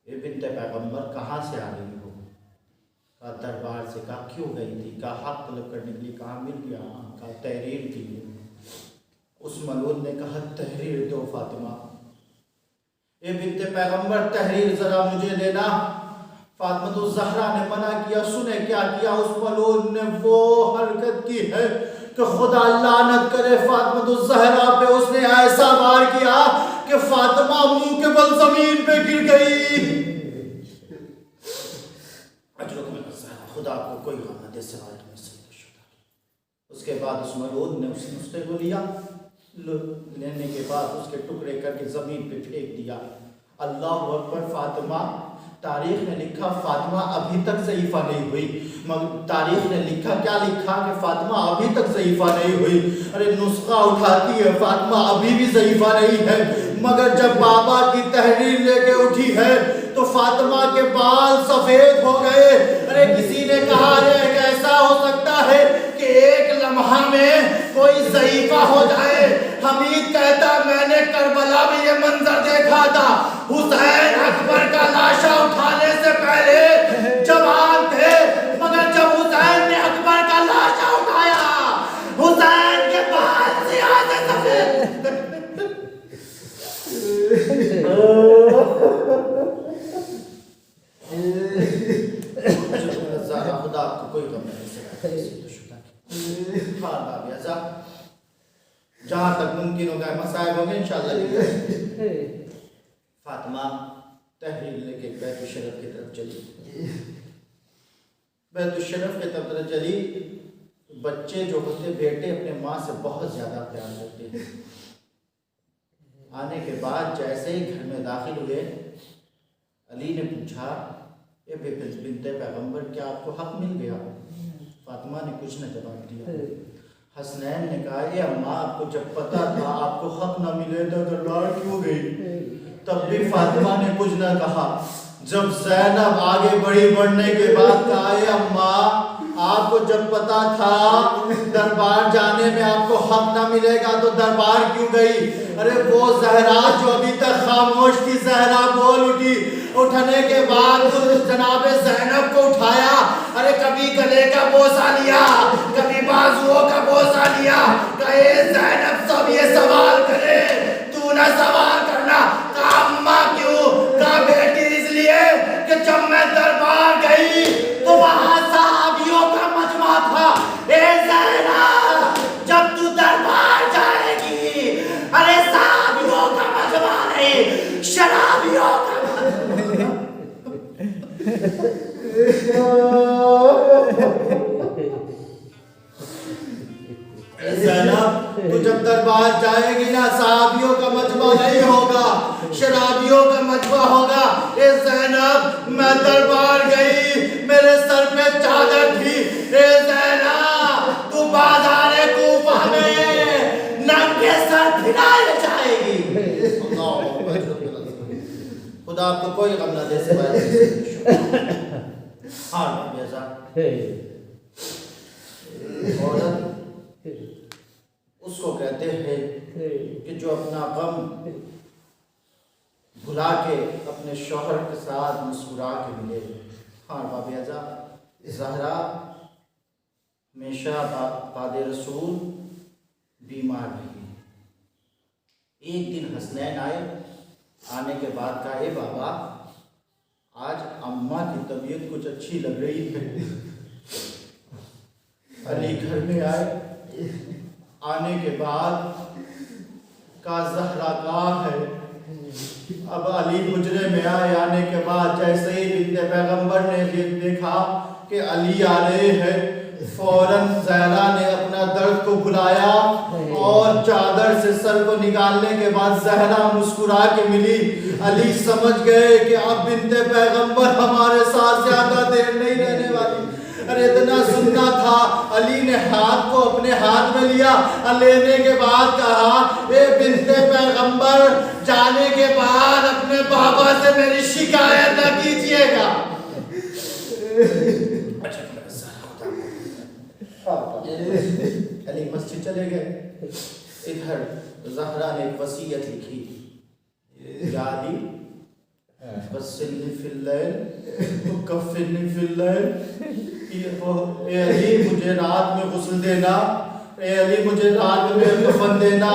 ए बिन्ते पैगम्बर कहाँ से आ रही हो? कहा दरबार से। कहा क्यों गई थी? कहा हक तलब करने के लिए। कहा मिल गया। कहा तहरीर के लिए। उस मलून ने कहा तहरीर दो फातिमा। ए बिन्ते पैगम्बर तहरीर जरा मुझे देना। फातिमा तो ज़हरा ने मना किया। सुने क्या किया उस मलून ने? वो हरकत की है कि खुदा लानत करे फातिमा तो ज़हरा पे। उसने ऐसा वार किया कि फातिमा मुंह के बल जमीन पे गिर गई। खुदा को कोई गम न दे सिवाय तुम्हें सजदा। उसके बाद उस मलून ने उस नुस्खे को लिया, लेने के बाद उसके टुकड़े करके जमीन पे फेंक दिया। अल्लाह अकबर। फातिमा, तारीख ने लिखा फातिमा अभी तक ज़ईफ़ा नहीं हुई। मगर तारीख ने लिखा क्या लिखा कि फातिमा अभी तक ज़ईफ़ा नहीं हुई। अरे नुस्खा उठाती है, फातिमा अभी भी ज़ईफ़ा नहीं है। मगर जब बाबा की तहरीर लेके उठी है तो फातिमा के बाल सफ़ेद हो गए। अरे किसी ने कहा अरे कैसा हो सकता है कि एक लम्हा में कोई ज़ईफ़ा हो जाए? हमीद कहता मैंने करबला में ये मंजर देखा था। हुसैन अकबर का लाशा उठाने से पहले जवान थे, मगर जब हुसैन ने अकबर का लाशा उठाया हुसैन के बाल सियाह से सफेद। खुदा को कोई गम नहीं। जहाँ तक मुमकिन होगा मसाइब होंगे इंशाअल्लाह। फातिमा तहरीर लेके बैत शरफ की तरफ चली। बैतुशरफ के तरफ चली। बच्चे जो होते बेटे अपने माँ से बहुत ज़्यादा प्यार करते हैं। आने के बाद जैसे ही घर में दाखिल हुए, अली ने पूछा, ए बिन्ते पैगंबर, क्या आपको हक मिल गया? फातिमा ने कुछ न जवाब दिया। हसनैन ने कहा, ये अम्मा, आपको जब पता था आपको हक न मिले तो दरबार क्यों गई? तब भी फातिमा ने कुछ न कहा। जब ज़ैनब आगे बढ़ने के बाद कहा, ये अम्मा, आपको जब पता था दरबार जाने में आपको हक ना मिलेगा तो दरबार क्यों गई? अरे वो ज़हरा जो अभी तक खामोश थी, ज़हरा बोल उठी। उठने के बाद जनाबे ज़ैनब को उठाया। अरे कभी गले का बोसा लिया, कभी बाजुओं का बोसा लिया। कहे ज़ैनब सब ये सवाल करे, तू ना सवाल करना। कहा अम्मा क्यों? कहा बेटी इसलिए कि जब मैं दरबार गई तो वहां साहबियों का मजमा था। ए ज़हरा, जब तू दरबार जाएगी, अरे साहबियों का मजमा नहीं, शराबियों का ज़ैनब, तू जब दरबार जाएगी ना, साहबियों का मजमा नहीं होगा, शराबियों का मजमा होगा। ए ज़ैनब, मैं दरबार गई, मेरे सर पे चादर थी। ए ज़ैनब, तू बाज़ारे कूफा में नंगे सर फिराए जाएगी। खुदा आपको कोई गम ना दे सिवाय। हाँ जैसा औरत उसको कहते हैं कि जो अपना गम भुला के अपने शौहर के साथ मुस्कुरा के मिले। हाँ बाबेजा, ज़हरा हमेशा बाद रसूल बीमार रही। एक दिन हसनैन आए। आने के बाद कहा, ए बाबा, आज अम्मा की तबीयत कुछ अच्छी लग रही है। अली घर में आए। आने के बाद का ज़हरा कहाँ है? अब अली हुजरे में आए। आने के बाद जैसे ही बिन्ते पैगंबर ने देखा कि अली आ रहे हैं, फौरन ज़हरा ने अपना दर्द को भुलाया और चादर से सर को निकालने के बाद ज़हरा मुस्कुरा के मिली। अली समझ गए कि अब बिन्ते पैगंबर हमारे साथ ज़्यादा देर नहीं रहने वाली। अरे इतना सुनना था। अली ने हाथ को अपने हाथ में लिया। लेने के बाद कहा, ए बिन्ते पैगंबर, जाने के बाद अपने बाबा से मेरी शिकायत न कीजिएगा। अली मस्जिद चले गए। इधर ज़हरा ने वसीयत लिखी, या अली, वस्सिल्नी फिल्लैल, मुकफ़्फ़िनी फिल्लैल। ए अली, मुझे रात में गुस्ल देना। ए अली, मुझे रात में कफन देना।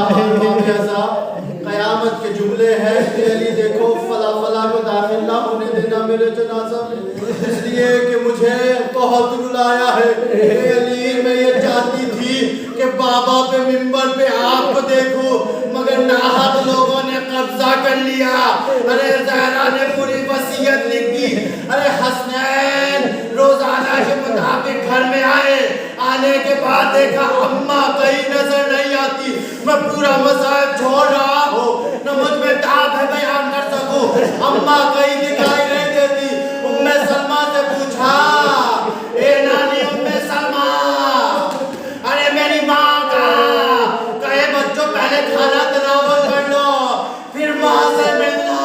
क़यामत के जुमले हैं। ए अली देखो, फला फला को दाखिल ना होने देना मेरे जनाजा में, इसलिए कि मुझे बहुत रुलाया है। ए अली, मैं ये चाहती थी कि बाबा पे मिंबर पे आपको देखूं, मगर नाहक लोगों ने कब्जा कर लिया। अरे ज़हरा ने पूरी वसीयत लिख दी। अरे हसनैन रोजाना के मुताबिक घर में आए। आने के बाद देखा अम्मा कहीं नजर नहीं आती। मैं पूरा मसाइब छोड़ रहा हूँ, न मुझ में ताब है बयान कर सकूं। अम्मा कहीं दिखाई नहीं देती। उम्मे सलमा से पूछा, ए नानी उम्मे सलमा, अरे मेरी माँ का कहे बच्चों पहले खाना तनावल कर लो, फिर माँ से मिलना।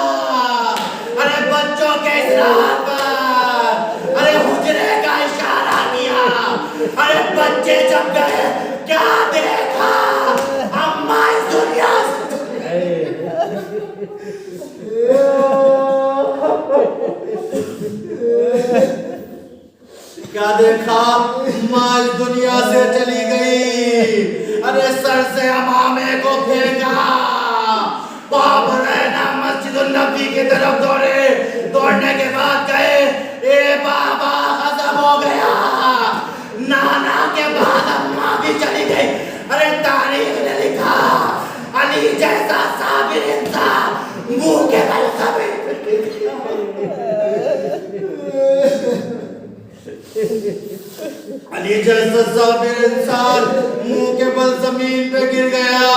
अरे बच्चों के इसरार पर अरे हुजरे का इशारा किया। अरे बच्चे जब गए, क्या देखा? अम्मा इस दुनिया क्या देखा? माँ इस दुनिया से चली गई। अरे सर से अमामे को फेंका। बाप रहना मस्जिद नबी की तरफ दौड़े। दौड़ने के बाद गए, ए बाबा खत्म हो गया। नाना के बाद अम्मा भी चली गई। अरे तारीख ने लिखा, अली जैसा साबिर इंसान मुंह के बल कभी अली जैसा साबिर इंसान मुंह के बल जमीन पे गिर गया।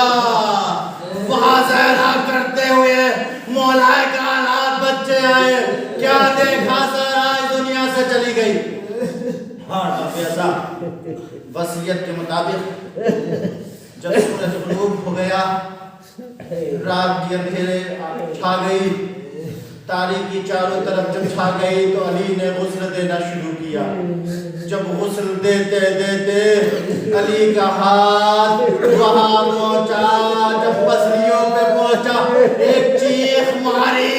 वहां ज़हरा करते हुए मौलाए का हालात बच्चे आए, क्या देखा ज़हरा इस दुनिया से चली गई। हाँ ऐसा वसीयत के मुताबिक जब सूरज गुरूब हो गया, रात की अंधेरे छा गई, तारीकी चारों तरफ जब छा गई तो अली ने गुस्ल देना शुरू किया। जब गुस्ल देते देते अली का हाथ वहां पहुंचा, जब पसलियों पे पहुंचा एक चीख मारी,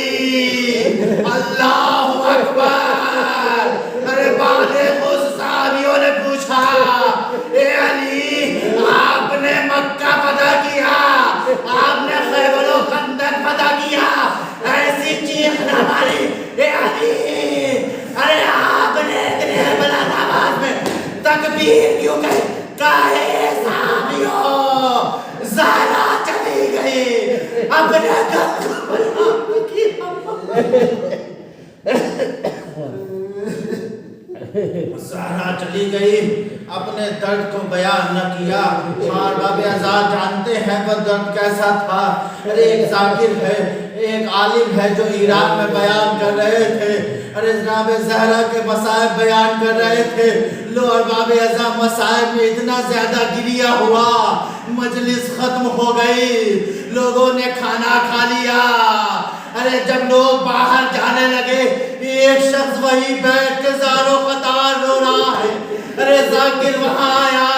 अल्लाहु अकबर। अरे बादे साहबियों ने पूछा, ए अली आपने मक्का फतह किया, आपने खैबर व खंदक फतह किया, ऐसी चीख ना मारी ए अली। अरे आपने इतने बुलंद आवाज में तकबीर क्यों कही? काहे साहबियों ज़हरा चली गई, अपने घर को बर्बाद किया। ज़हरा चली गई, अपने दर्द को बयान न किया। मार बाबे आजाद जानते हैं वह दर्द कैसा था। अरे एक जाकिर है, एक आलिम है जो ईरान में बयान कर रहे थे। अरे जनाब ज़हरा के मसाइब बयान कर रहे थे। लो और बाबे आज़म मसाइब में इतना ज्यादा गिरिया हुआ, मजलिस खत्म हो गई, लोगों ने खाना खा लिया। अरे जब लोग बाहर जाने लगे, एक शख्स वही बैठ के ज़ारो क़तार रो रहा है। अरे जाकिर वहां आया,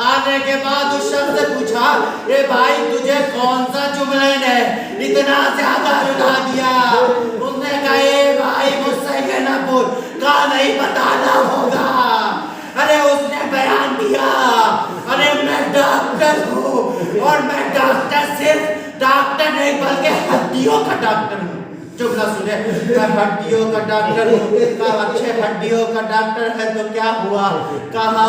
आने के बाद उस शख्स से पूछा, ए भाई तुझे कौन सा जुमले ने इतना ज्यादा रुला दिया? उसने कहा, ए भाई मुझसे ये ना बोल, कहा नहीं बताना होगा। अरे उसने बयान किया, अरे मैं डॉक्टर हूँ और मैं डॉक्टर सिर्फ डॉक्टर नहीं बल्कि हड्डियों का डॉक्टर हूँ। जुमला सुने, मैं हड्डियों का डॉक्टर हूँ। कहा अच्छे हड्डियों का डॉक्टर है तो क्या हुआ? कहा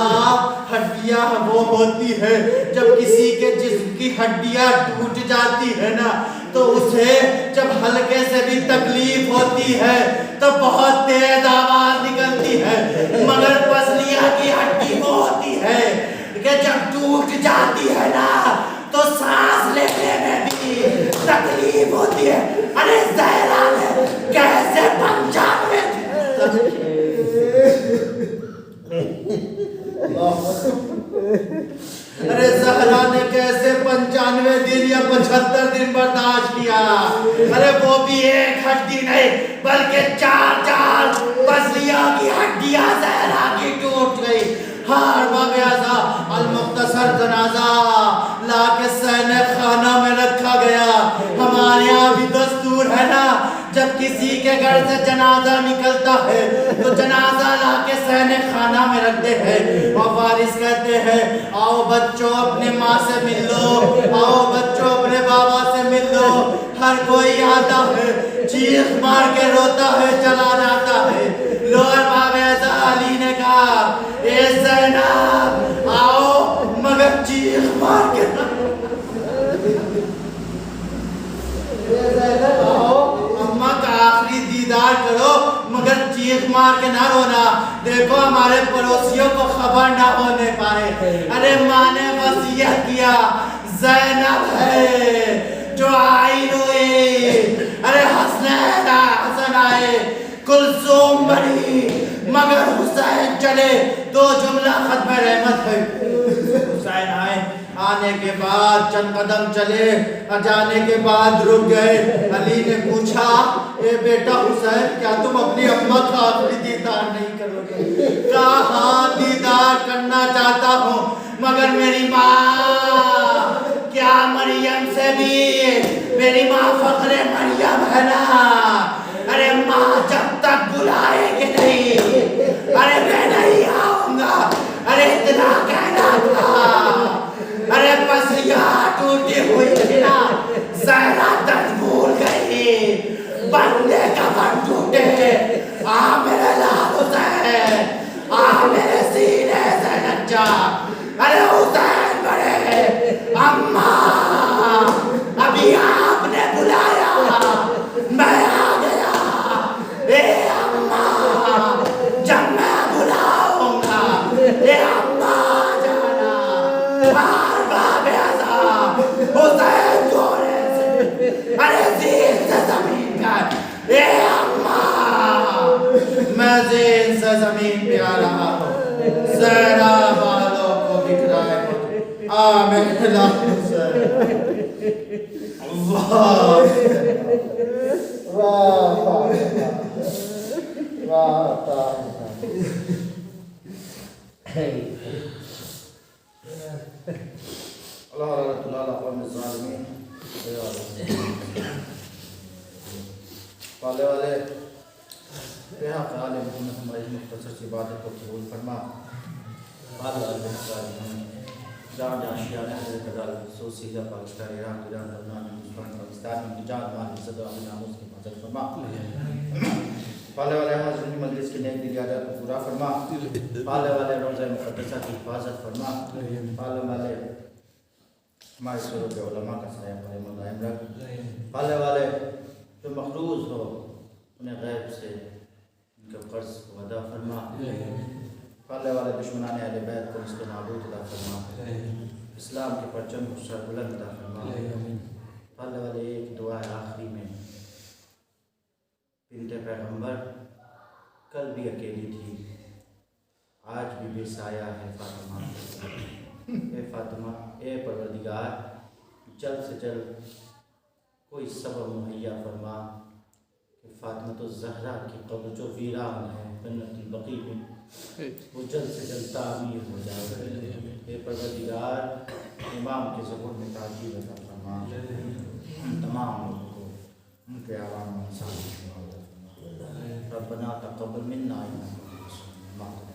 हड्डियाँ वो होती है जब किसी के जिस्म की हड्डियाँ टूट जाती है ना, तो उसे जब हल्के से भी तकलीफ होती है तो बहुत तेज आवाज निकलती है, मगर पसलियाँ की हड्डी वो होती है कि जब टूट जाती है ना तो सांस लेने में भी तकलीफ होती है। अरे ज़हरा ने कैसे 95 अरे ज़हरा ने कैसे 95 दिन या 75 दिन बर्दाश्त किया? अरे वो भी एक हड्डी नहीं बल्कि 4 पसलियों की हड्डियां ज़हरा की टूट गई। हाँ बाबे आज़ा अल-मुख्तसर जनाजा लाके सैने खाना में रखा गया। हमारे यहाँ भी दस्तूर है ना, जब किसी के घर से जनाजा निकलता है तो जनाजा लाके सैने खाना में रखते हैं और वारिस कहते हैं, आओ बच्चों अपने माँ से मिल लो, आओ बच्चों अपने बाबा से मिल लो। हर कोई आता है, चीख मार के रोता है, चला जाता है। लोअर बाबे आज़ा अली ने कहा, ए ज़ैनब आओ मगर चीख मार के आओ, अम्मा का आखिरी दीदार करो मगर चीख मार के ना रोना, देखो हमारे पड़ोसियों को खबर ना होने पाए। अरे माँ ने वसीयत किया, ज़ैनब है जो आई रोए। अरे हसन आए, कुलसूम बनी मगर हुसैन चले, दो जुमला खत्म रहमत है। हुसैन आए, आने के बाद चंद कदम चले, जाने के बाद रुक गए। अली ने पूछा, ए बेटा हुसैन क्या तुम अपनी अम्मा का आखिरी दीदार नहीं करोगे? कहा हाँ दीदार करना चाहता हूँ मगर मेरी माँ, क्या मरियम से भी मेरी माँ फखरे मरियम है ना। अरे माँ जब तक बुलाएगी नहीं, अरे मैं नहीं आऊंगा। अरे इतना कहना था। अरे पसलियाँ टूटी हुई थी ना, ज़हरा दर्द भूल गई, बंदे कफन टूटे, आ मेरे लाल हुसैन, आ मेरे सीने से नच्चा। अरे हुसैन बड़े, अम्मा अभी आपने बुलाया, मैं आ गया। ए अम्मा जब मैं बुलाऊंगा, ए ज़हरा बालों को बिखराए आमीन या हुसैन। वाह वाह वाह पाले वाले बेहा ख्याल है हमारी मुख्तसर सी बातें को कबूल फरमा। पाले वाले जहाँ जहाँ शिया ने हज़रत अदाल सोसीदा पाकिस्तान इराक ईरान लबनान हिंदुस्तान पाकिस्तान में निजात मान इज़्ज़त और नामूस की हिफाजत फरमा। पाले वाले हाज़िर मजलिस की नेक दिलाजा को पूरा फरमा। पाले वाले रोज़ा मुक़द्दसा की हिफाजत फरमा। पाले वाले हमारे सूरत उलमा का साया कायम दायम रख। पाले वाले जो मखरूज हो उन्हें गैब से उनके कर्ज को अदा फरमा। पाले वाले दुश्मनाने अहले बैत को इसको नाबूद अदा फरमा। इस्लाम के परचम को सरबुलंद अदा फरमा। पाले वाले एक दुआ है आखिरी में, बिन्ते पैगंबर कल भी अकेली थी, आज भी बेसाया है फातिमा। ए फातिमा, ए परवरदिगार, जल्द से जल्द कोई सबब मुहैया फरमा कि फातिमा तो ज़हरा की कब्र जो वीरान है जन्नतुल बक़ी में वो जल्द से जल्द तामीर हो जाए। ए परवरदिगार, इमाम के ज़ुहूर में ताजील अता फरमा। तमाम लोगों को उनके आवाम में रब्बना तक़ब्बल मिन्ना इन्नका अंतल समीउल अलीम।